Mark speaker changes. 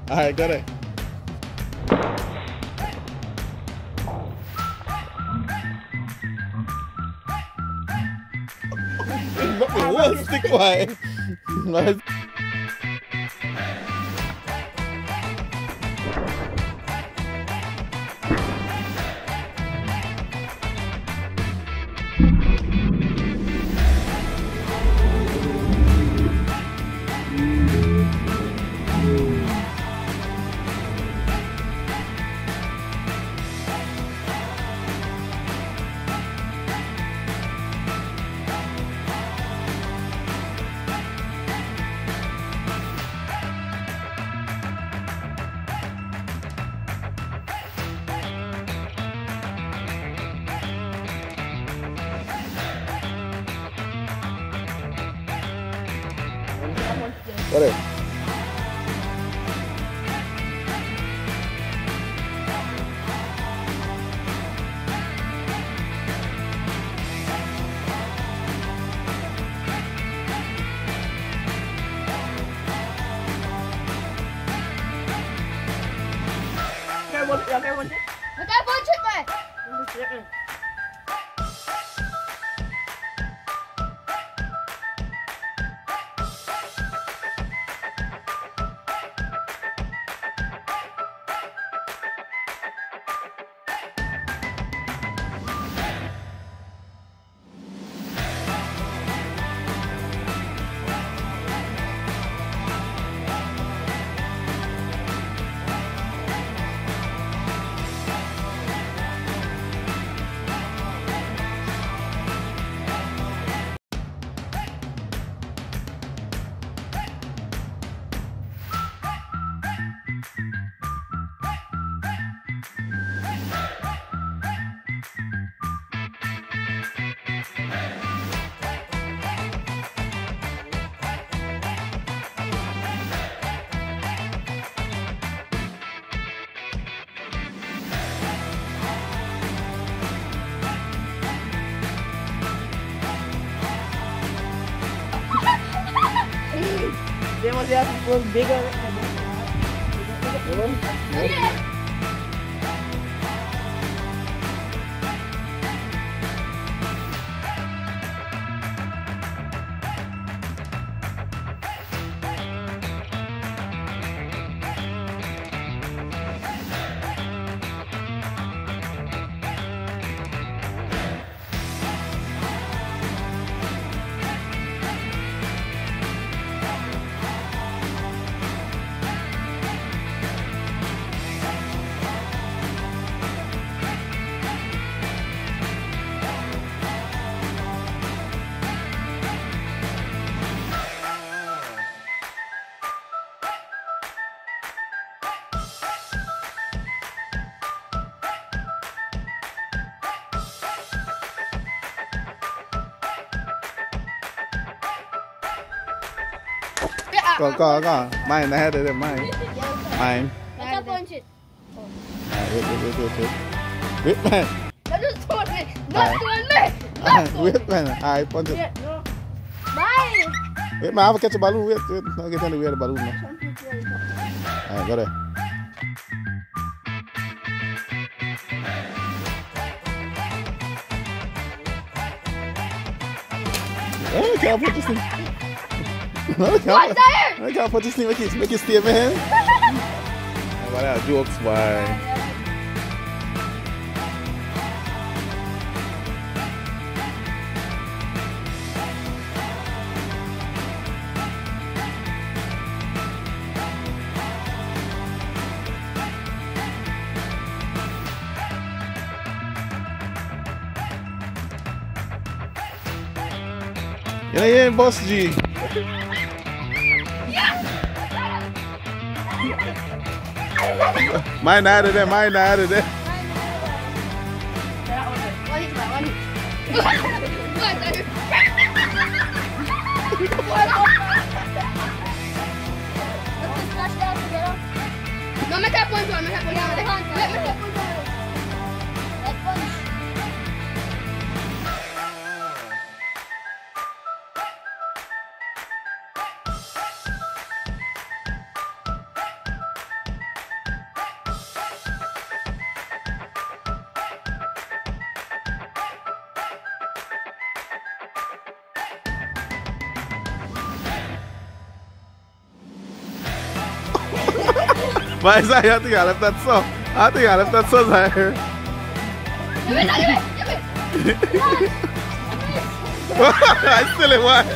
Speaker 1: Alright, got it. One stick wide. Nice. Got it.
Speaker 2: Demasiado was bigger.
Speaker 1: Go. Mine, I had it in mine. Mine.
Speaker 2: Wait.
Speaker 1: Wait, man. Wait, man. Alright, punch it.
Speaker 2: Bye.
Speaker 1: Wait, man, I have to catch a balloon. Wait. I'll get anywhere the balloon now. Alright, go there. I can't put this thing. I can't put this thing. Make it stay, man. How about that? Jokes, why? Yeah, boss G. Mine out of there.
Speaker 2: No me queda punto,
Speaker 1: Vai, Zahir, tinggal left that so. Tinggal left that so, Zahir. I still in one.